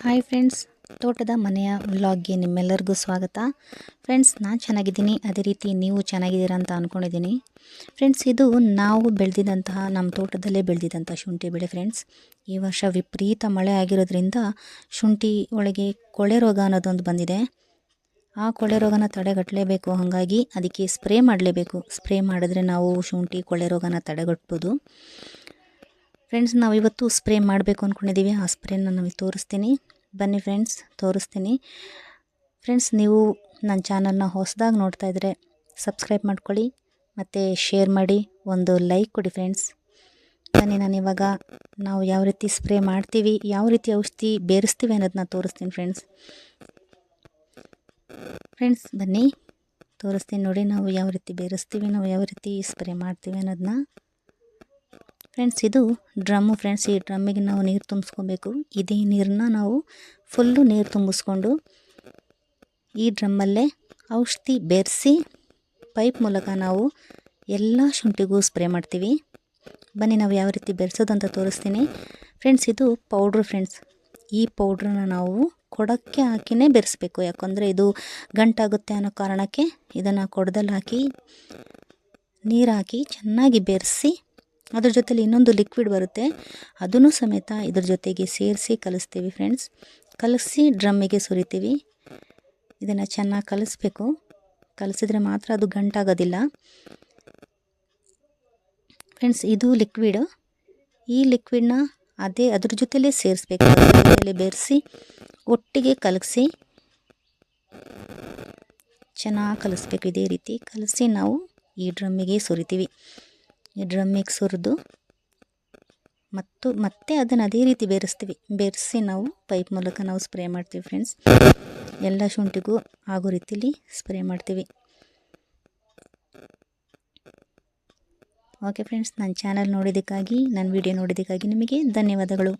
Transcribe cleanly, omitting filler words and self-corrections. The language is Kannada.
ಹಾಯ್ ಫ್ರೆಂಡ್ಸ್, ತೋಟದ ಮನೆಯ ವ್ಲಾಗ್ಗೆ ನಿಮ್ಮೆಲ್ಲರಿಗೂ ಸ್ವಾಗತ. ಫ್ರೆಂಡ್ಸ್, ನಾನು ಚೆನ್ನಾಗಿದ್ದೀನಿ, ಅದೇ ರೀತಿ ನೀವು ಚೆನ್ನಾಗಿದ್ದೀರಾ ಅಂತ ಅಂದ್ಕೊಂಡಿದ್ದೀನಿ. ಫ್ರೆಂಡ್ಸ್, ಇದು ನಾವು ಬೆಳೆದಿದ್ದಂತಹ ನಮ್ಮ ತೋಟದಲ್ಲೇ ಬೆಳೆದಿದ್ದಂಥ ಶುಂಠಿ ಬೆಳೆ. ಫ್ರೆಂಡ್ಸ್, ಈ ವರ್ಷ ವಿಪರೀತ ಮಳೆ ಆಗಿರೋದ್ರಿಂದ ಶುಂಠಿ ಒಳಗೆ ಕೊಳೆ ರೋಗ ಅನ್ನೋದೊಂದು ಬಂದಿದೆ. ಆ ಕೊಳೆ ರೋಗನ ತಡೆಗಟ್ಟಲೇಬೇಕು, ಹಾಗಾಗಿ ಅದಕ್ಕೆ ಸ್ಪ್ರೇ ಮಾಡಲೇಬೇಕು. ಸ್ಪ್ರೇ ಮಾಡಿದ್ರೆ ನಾವು ಶುಂಠಿ ಕೊಳೆ ರೋಗನ ತಡೆಗಟ್ಬೋದು. ಫ್ರೆಂಡ್ಸ್, ನಾವು ಇವತ್ತು ಸ್ಪ್ರೇ ಮಾಡಬೇಕು ಅಂದ್ಕೊಂಡಿದ್ದೀವಿ. ಆ ಸ್ಪ್ರೇನ ನಮಗೆ ತೋರಿಸ್ತೀನಿ, ಬನ್ನಿ ಫ್ರೆಂಡ್ಸ್, ತೋರಿಸ್ತೀನಿ. ಫ್ರೆಂಡ್ಸ್, ನೀವು ನನ್ನ ಚಾನಲ್ನ ಹೊಸದಾಗಿ ನೋಡ್ತಾ ಇದ್ದರೆ ಸಬ್ಸ್ಕ್ರೈಬ್ ಮಾಡ್ಕೊಳ್ಳಿ ಮತ್ತು ಶೇರ್ ಮಾಡಿ, ಒಂದು ಲೈಕ್ ಕೊಡಿ. ಫ್ರೆಂಡ್ಸ್, ಬನ್ನಿ, ನಾನು ಇವಾಗ ನಾವು ಯಾವ ರೀತಿ ಸ್ಪ್ರೇ ಮಾಡ್ತೀವಿ, ಯಾವ ರೀತಿ ಔಷಧಿ ಬೇರಿಸ್ತೀವಿ ಅನ್ನೋದನ್ನ ತೋರಿಸ್ತೀನಿ. ಫ್ರೆಂಡ್ಸ್ ಬನ್ನಿ ತೋರಿಸ್ತೀನಿ ನೋಡಿ, ನಾವು ಯಾವ ರೀತಿ ಬೇರಿಸ್ತೀವಿ, ನಾವು ಯಾವ ರೀತಿ ಸ್ಪ್ರೇ ಮಾಡ್ತೀವಿ ಅನ್ನೋದನ್ನ. ಫ್ರೆಂಡ್ಸ್, ಇದು ಡ್ರಮ್ಮು. ಫ್ರೆಂಡ್ಸ್, ಈ ಡ್ರಮ್ಮಿಗೆ ನಾವು ನೀರು ತುಂಬಿಸ್ಕೊಬೇಕು. ಇದೇ ನೀರನ್ನ ನಾವು ಫುಲ್ಲು ನೀರು ತುಂಬಿಸ್ಕೊಂಡು ಈ ಡ್ರಮ್ಮಲ್ಲೇ ಔಷಧಿ ಬೆರೆಸಿ ಪೈಪ್ ಮೂಲಕ ನಾವು ಎಲ್ಲ ಶುಂಠಿಗೂ ಸ್ಪ್ರೇ ಮಾಡ್ತೀವಿ. ಬನ್ನಿ, ನಾವು ಯಾವ ರೀತಿ ಬೆರೆಸೋದು ಅಂತ ತೋರಿಸ್ತೀನಿ. ಫ್ರೆಂಡ್ಸ್, ಇದು ಪೌಡ್ರು. ಫ್ರೆಂಡ್ಸ್, ಈ ಪೌಡ್ರನ್ನ ನಾವು ಕೊಡಕ್ಕೆ ಹಾಕಿನೇ ಬೆರೆಸ್ಬೇಕು, ಯಾಕಂದರೆ ಇದು ಗಂಟಾಗುತ್ತೆ ಅನ್ನೋ ಕಾರಣಕ್ಕೆ ಇದನ್ನು ಕೊಡದಲ್ಲಿ ಹಾಕಿ ನೀರು ಹಾಕಿ ಚೆನ್ನಾಗಿ ಬೆರೆಸಿ, ಅದ್ರ ಜೊತೆಲಿ ಇನ್ನೊಂದು ಲಿಕ್ವಿಡ್ ಬರುತ್ತೆ, ಅದನ್ನು ಸಮೇತ ಇದ್ರ ಜೊತೆಗೆ ಸೇರಿಸಿ ಕಲಿಸ್ತೀವಿ. ಫ್ರೆಂಡ್ಸ್, ಕಲಸಿ ಡ್ರಮ್ಮಿಗೆ ಸುರಿತೀವಿ. ಇದನ್ನು ಚೆನ್ನಾಗಿ ಕಲಿಸ್ಬೇಕು, ಕಲಿಸಿದ್ರೆ ಮಾತ್ರ ಅದು ಗಂಟಾಗೋದಿಲ್ಲ. ಫ್ರೆಂಡ್ಸ್, ಇದು ಲಿಕ್ವಿಡ್. ಈ ಲಿಕ್ವಿಡ್ನ ಅದ್ರ ಜೊತೆಲೇ ಸೇರಿಸ್ಬೇಕು, ಅದ್ರ ಜೊತೆಲೇ ಬೆರೆಸಿ ಒಟ್ಟಿಗೆ ಕಲಸಿ ಚೆನ್ನಾಗಿ ಕಲಿಸ್ಬೇಕು. ಇದೇ ರೀತಿ ಕಲಸಿ ನಾವು ಈ ಡ್ರಮ್ಮಿಗೆ ಸುರಿತೀವಿ. ಈ ಡ್ರಮ್ಮಿಗೆ ಸುರಿದು ಮತ್ತೆ ಅದನ್ನು ಅದೇ ರೀತಿ ಬೆರೆಸಿ ನಾವು ಪೈಪ್ ಮೂಲಕ ನಾವು ಸ್ಪ್ರೇ ಮಾಡ್ತೀವಿ. ಫ್ರೆಂಡ್ಸ್, ಎಲ್ಲ ಶುಂಠಿಗೂ ಆಗೋ ರೀತಿಲಿ ಸ್ಪ್ರೇ ಮಾಡ್ತೀವಿ. ಓಕೆ ಫ್ರೆಂಡ್ಸ್, ನನ್ನ ಚಾನಲ್ ನೋಡಿದ್ದಕ್ಕಾಗಿ, ನನ್ನ ವಿಡಿಯೋ ನೋಡಿದ್ದಕ್ಕಾಗಿ ನಿಮಗೆ ಧನ್ಯವಾದಗಳು.